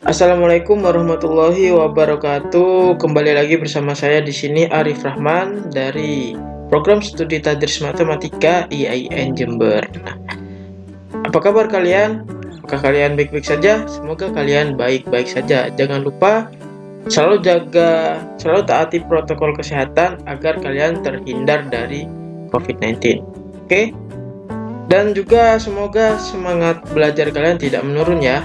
Assalamualaikum warahmatullahi wabarakatuh. Kembali lagi bersama saya di sini Arif Rahman dari Program Studi Tadris Matematika IAIN Jember. Nah, apa kabar kalian? Apakah kalian baik-baik saja? Semoga kalian baik-baik saja. Jangan lupa selalu taati protokol kesehatan agar kalian terhindar dari COVID-19. Oke? Dan juga semoga semangat belajar kalian tidak menurun ya.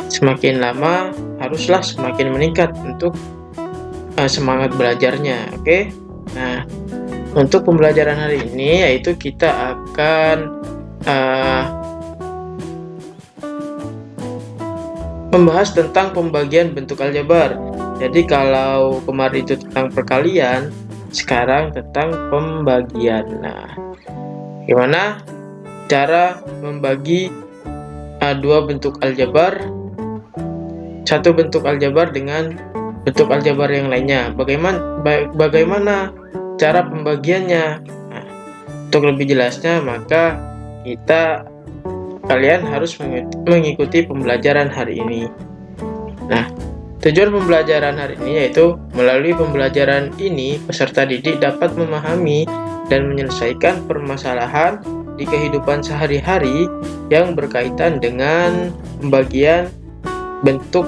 Semakin lama haruslah semakin meningkat untuk semangat belajarnya. Oke. Nah, untuk pembelajaran hari ini yaitu kita akan membahas tentang pembagian bentuk aljabar. Jadi kalau kemarin itu tentang perkalian, sekarang tentang pembagian. Nah, gimana cara membagi dua bentuk aljabar, satu bentuk aljabar dengan bentuk aljabar yang lainnya? Bagaimana cara pembagiannya? Nah, untuk lebih jelasnya maka kalian harus mengikuti pembelajaran hari ini. Nah, tujuan pembelajaran hari ini yaitu melalui pembelajaran ini peserta didik dapat memahami dan menyelesaikan permasalahan di kehidupan sehari-hari yang berkaitan dengan pembagian bentuk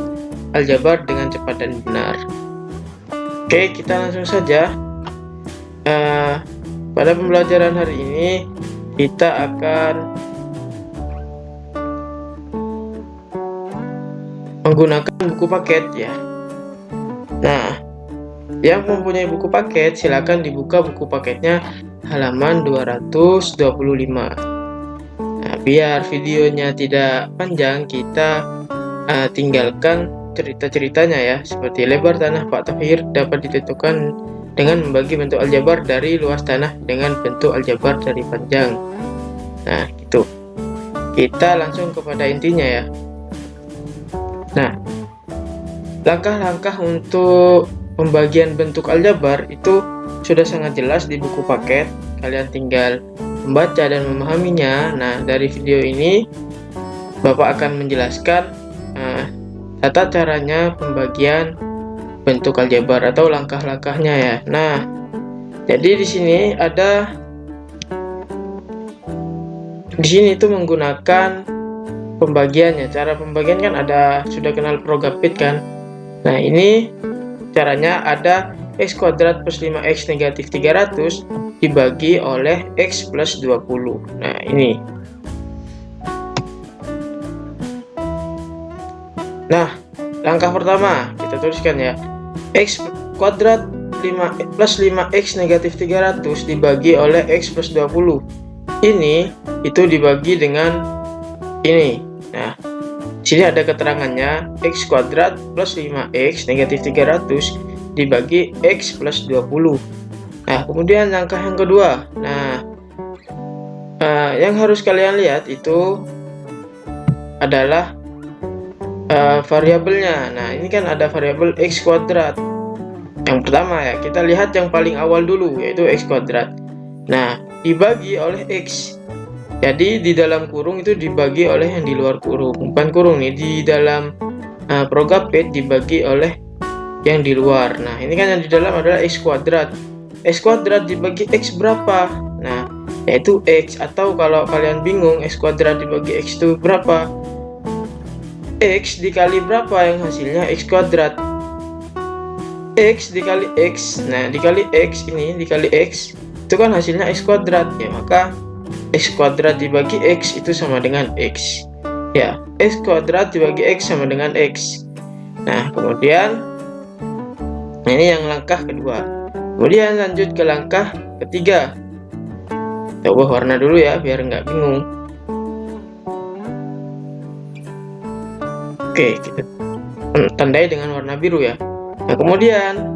aljabar dengan cepat dan benar. Oke, kita langsung saja. Pada pembelajaran hari ini kita akan menggunakan buku paket ya. Nah, yang mempunyai buku paket silakan dibuka buku paketnya halaman 225. Nah, biar videonya tidak panjang, kita tinggalkan cerita-ceritanya ya, seperti lebar tanah Pak Tafhir dapat ditentukan dengan membagi bentuk aljabar dari luas tanah dengan bentuk aljabar dari panjang. Nah, itu. Kita langsung kepada intinya ya. Nah, langkah-langkah untuk pembagian bentuk aljabar itu sudah sangat jelas di buku paket. Kalian tinggal membaca dan memahaminya. Nah, dari video ini Bapak akan menjelaskan tata caranya pembagian bentuk aljabar atau langkah-langkahnya ya. Nah, jadi di sini itu menggunakan pembagiannya. Cara pembagian kan sudah kenal Progapit kan. Nah, ini caranya ada x kuadrat plus 5x negatif 300 dibagi oleh x plus 20. Nah, ini. Nah, langkah pertama kita tuliskan ya, x kuadrat plus 5x negatif 300 dibagi oleh x plus 20. Ini itu dibagi dengan ini. Nah, sini ada keterangannya, x kuadrat plus 5x negatif 300 dibagi x plus 20. Nah, kemudian langkah yang kedua. Nah, yang harus kalian lihat itu adalah variabelnya. Nah, ini kan ada variabel x kuadrat. Yang pertama ya, kita lihat yang paling awal dulu, yaitu x kuadrat. Nah, dibagi oleh x. Jadi di dalam kurung itu dibagi oleh yang di luar kurung. Bukan kurung nih, di dalam Progapit dibagi oleh yang di luar. Nah, ini kan yang di dalam adalah x kuadrat. X kuadrat dibagi x berapa? Nah, yaitu x, atau kalau kalian bingung x kuadrat dibagi x itu berapa? X dikali berapa yang hasilnya x kuadrat? X dikali x. Nah, dikali x ini dikali x itu kan hasilnya x kuadrat ya, maka x kuadrat dibagi x itu sama dengan x ya. X kuadrat dibagi x sama dengan x. Nah, kemudian ini yang langkah kedua. Kemudian lanjut ke langkah ketiga. Coba warna dulu ya biar nggak bingung. Oke, kita tandai dengan warna biru ya. Nah, kemudian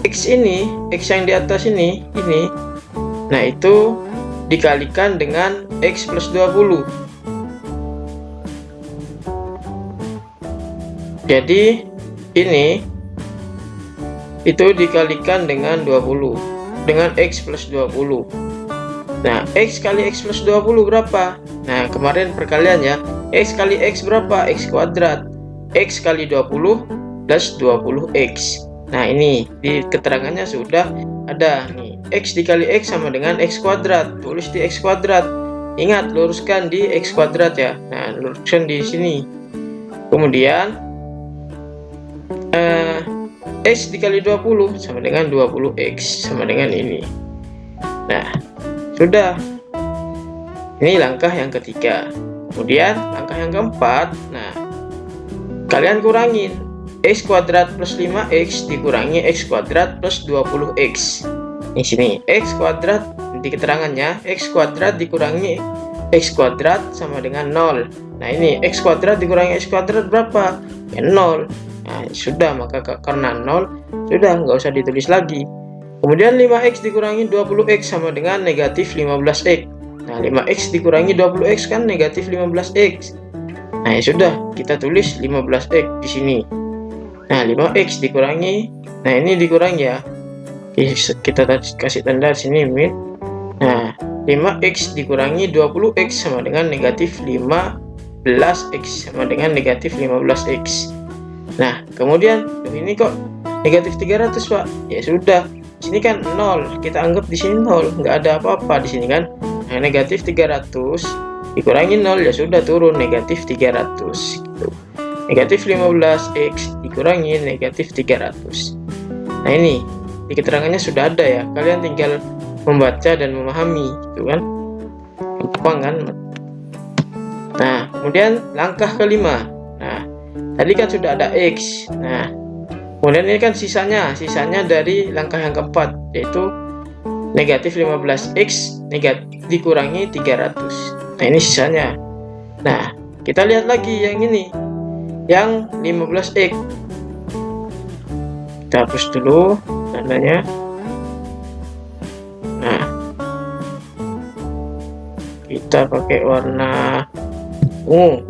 x ini, x yang di atas ini, nah itu dikalikan dengan x plus 20. Jadi ini itu dikalikan dengan 20, dengan x plus 20. Nah, x kali x plus 20 berapa? Nah, kemarin perkalian ya, X kali X berapa? X kuadrat. X kali 20 plus 20X. Nah, ini di keterangannya sudah ada nih. X dikali X sama dengan X kuadrat. Tulis di X kuadrat. Ingat, luruskan di X kuadrat ya. Nah, luruskan di sini. Kemudian X dikali 20 sama dengan 20X sama dengan ini. Nah, sudah. Ini langkah yang ketiga. Kemudian langkah yang keempat. Nah, kalian kurangin. X kuadrat plus 5X dikurangi X kuadrat plus 20X. Di sini X kuadrat di keterangannya X kuadrat dikurangi X kuadrat sama dengan 0. Nah, ini X kuadrat dikurangi X kuadrat berapa? Ya 0. Nah, sudah, maka karena 0 sudah nggak usah ditulis lagi. Kemudian 5X dikurangi 20X sama dengan negatif 15X. Nah, 5X dikurangi 20X kan negatif 15X. Nah, ya sudah, kita tulis 15X di sini. Nah, 5X dikurangi, nah ini dikurangi ya, kita kasih tanda sini min. Nah, 5X dikurangi 20X sama dengan negatif 15X sama dengan negatif 15X. Nah, kemudian ini kok negatif 300 Pak? Ya sudah, sini kan 0, kita anggap di sini 0, nggak ada apa-apa di sini kan. Nah, negatif 300 dikurangi 0, ya sudah turun negatif 300 gitu. Negatif 15X dikurangi negatif 300. Nah, ini di keterangannya sudah ada ya, kalian tinggal membaca dan memahami gitu kan, gampang kan. Nah, kemudian langkah kelima. Nah, tadi kan sudah ada X. Nah, kemudian ini kan sisanya dari langkah yang keempat, yaitu negatif 15X dikurangi 300. Nah, ini sisanya. Nah, kita lihat lagi yang ini, yang 15X. Kita hapus dulu tandanya. Nah, kita pakai warna ungu.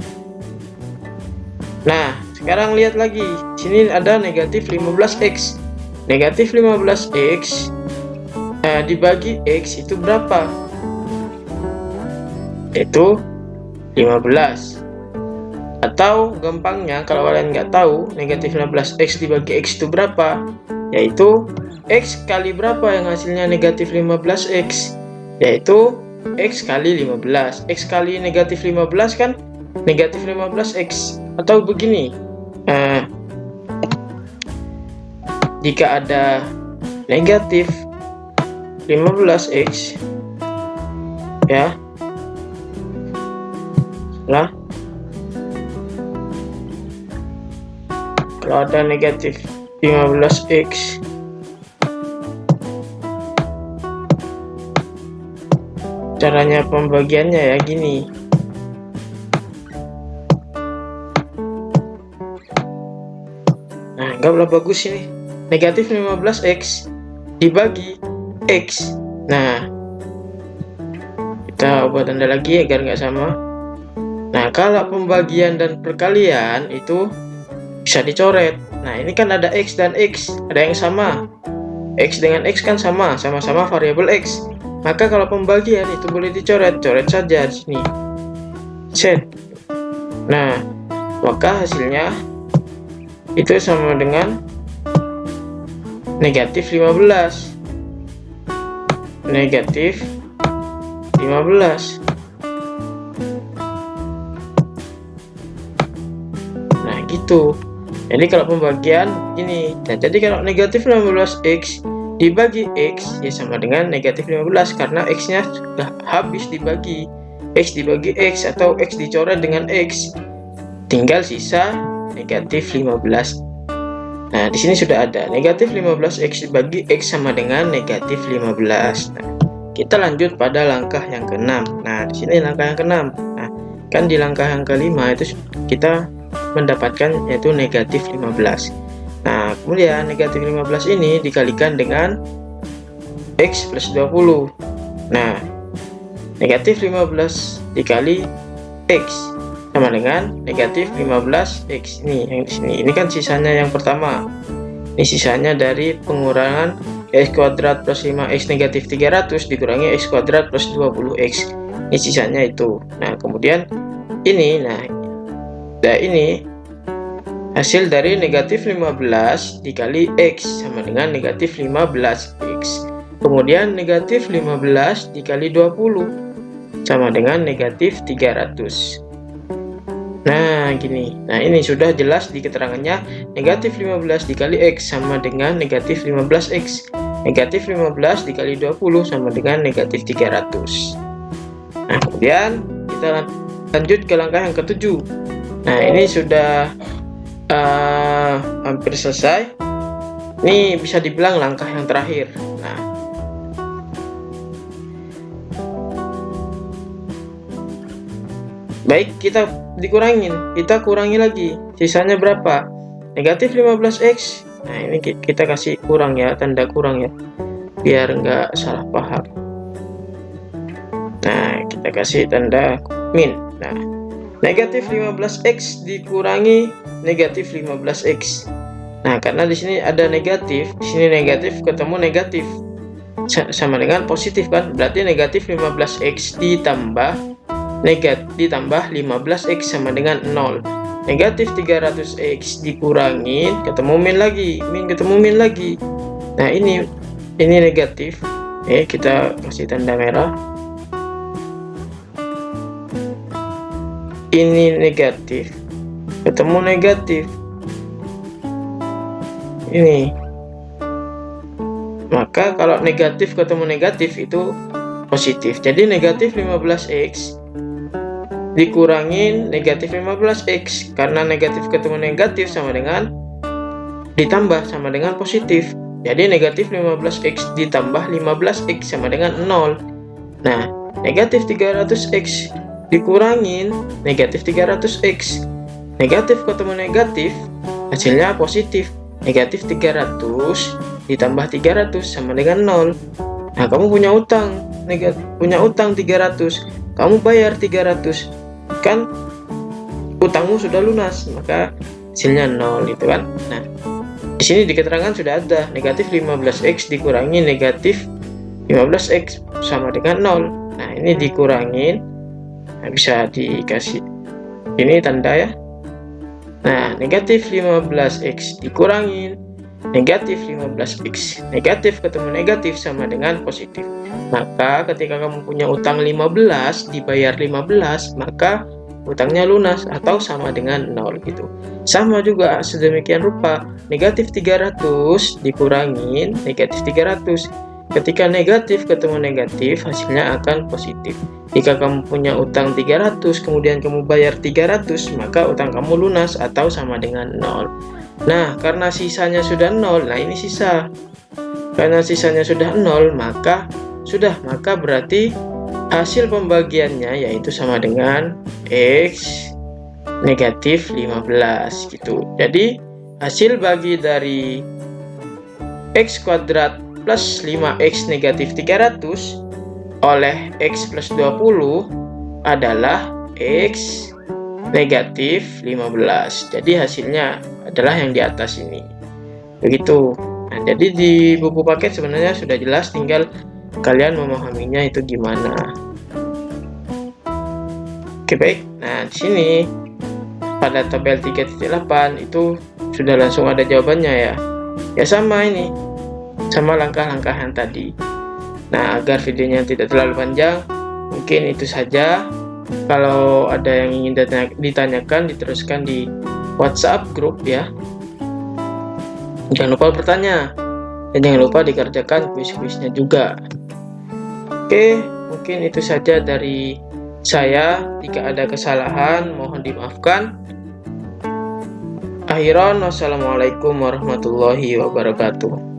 Nah, sekarang lihat lagi, sini ada negatif 15X. Negatif 15X dibagi X itu berapa? Itu 15. Atau gampangnya, kalau kalian nggak tahu negatif 15X dibagi X itu berapa, yaitu X kali berapa yang hasilnya negatif 15X, yaitu X kali 15. X kali negatif 15 kan negatif 15X. Atau begini, jika ada negatif 15X ya, nah, kalau ada negatif 15X, caranya pembagiannya ya gini. Nah, enggak bagus ini. Negatif 15X dibagi X. Nah, kita ubah tanda lagi agar nggak sama. Nah, kalau pembagian dan perkalian itu bisa dicoret. Nah, ini kan ada X dan X, ada yang sama. X dengan X kan sama-sama variabel X. Maka kalau pembagian itu boleh dicoret, coret saja di sini. Set. Nah, maka hasilnya itu sama dengan negatif 15. Negatif 15. Nah, gitu. Jadi kalau pembagian ini, nah, jadi kalau negatif 15X dibagi X ya sama dengan negatif 15, karena X-nya sudah habis dibagi. X dibagi X atau X dicoret dengan X, tinggal sisa negatif 15. Nah, di sini sudah ada negatif 15X dibagi X sama dengan negatif 15. Nah, kita lanjut pada langkah yang keenam. Nah, di sini langkah yang keenam. Nah, kan di langkah yang kelima itu kita mendapatkan yaitu negatif 15. Nah, kemudian negatif 15 ini dikalikan dengan X plus 20. Nah, negatif 15 dikali X sama dengan negatif 15X. Ini yang di sini. Ini kan sisanya yang pertama. Ini sisanya dari pengurangan X kuadrat plus 5X negatif 300 dikurangi X kuadrat plus 20X. Ini sisanya itu. Nah, kemudian ini, nah Nah, ini hasil dari negatif 15 dikali X sama dengan negatif 15X. Kemudian negatif 15 dikali 20 sama dengan negatif 300. Nah, gini. Nah, ini sudah jelas di keterangannya. Negatif 15 dikali X sama dengan negatif 15X. Negatif 15 dikali 20 sama dengan negatif 300. Nah, kemudian kita lanjut ke langkah yang ketujuh. Nah, ini sudah hampir selesai. Ini bisa dibilang langkah yang terakhir. Nah, baik, kita kurangi lagi. Sisanya berapa? Negatif 15X. Nah, ini kita kasih kurang ya, tanda kurang ya, biar nggak salah paham. Nah, kita kasih tanda min. Nah, negatif 15X dikurangi negatif 15X. Nah, karena di sini ada negatif, di sini negatif ketemu negatif sama dengan positif kan? Berarti negatif 15X ditambah 15X sama dengan 0. Negatif 300X dikurangin ketemu min lagi. Nah, ini negatif. Kita kasih tanda merah. Ini negatif ketemu negatif. Ini. Maka kalau negatif ketemu negatif itu positif. Jadi negatif 15X dikurangin negatif 15X, karena negatif ketemu negatif sama dengan ditambah sama dengan positif. Jadi negatif 15X ditambah 15X sama dengan 0. Nah, negatif 300X dikurangin negatif 300X. Negatif ketemu negatif, hasilnya positif. Negatif 300 ditambah 300 sama dengan 0. Nah, kamu punya utang 300, kamu bayar 300. Kan utangmu sudah lunas, maka hasilnya 0 gitu kan. Nah, di sini di keterangan sudah ada negatif 15X dikurangi negatif 15X sama dengan 0. Nah, ini dikurangin. Nah, bisa dikasih ini tanda ya. Nah, negatif 15X dikurangin negatif 15X. Negatif ketemu negatif sama dengan positif. Maka ketika kamu punya utang 15 dibayar 15, maka utangnya lunas atau sama dengan 0 gitu. Sama juga sedemikian rupa, negatif 300 dikurangin negatif 300. Ketika negatif ketemu negatif, hasilnya akan positif. Jika kamu punya utang 300 kemudian kamu bayar 300, maka utang kamu lunas atau sama dengan 0. Nah, karena sisanya sudah 0, nah ini sisa. Karena sisanya sudah 0, maka berarti hasil pembagiannya yaitu sama dengan X negatif 15 gitu. Jadi hasil bagi dari X kuadrat plus 5X negatif 300 oleh X plus 20 adalah X negatif 15. Jadi hasilnya adalah yang di atas ini. Begitu. Nah, jadi di buku paket sebenarnya sudah jelas, tinggal kalian memahaminya itu gimana. Oke, baik. Nah, di sini pada tabel 3.8 itu sudah langsung ada jawabannya ya. Ya sama ini. Sama langkah-langkah yang tadi. Nah, agar videonya tidak terlalu panjang, mungkin itu saja. Kalau ada yang ingin ditanyakan, diteruskan di WhatsApp grup ya. Jangan lupa bertanya. Dan jangan lupa dikerjakan kuis-kuisnya juga. Oke, mungkin itu saja dari saya. Jika ada kesalahan, mohon dimaafkan. Akhiran, wassalamualaikum warahmatullahi wabarakatuh.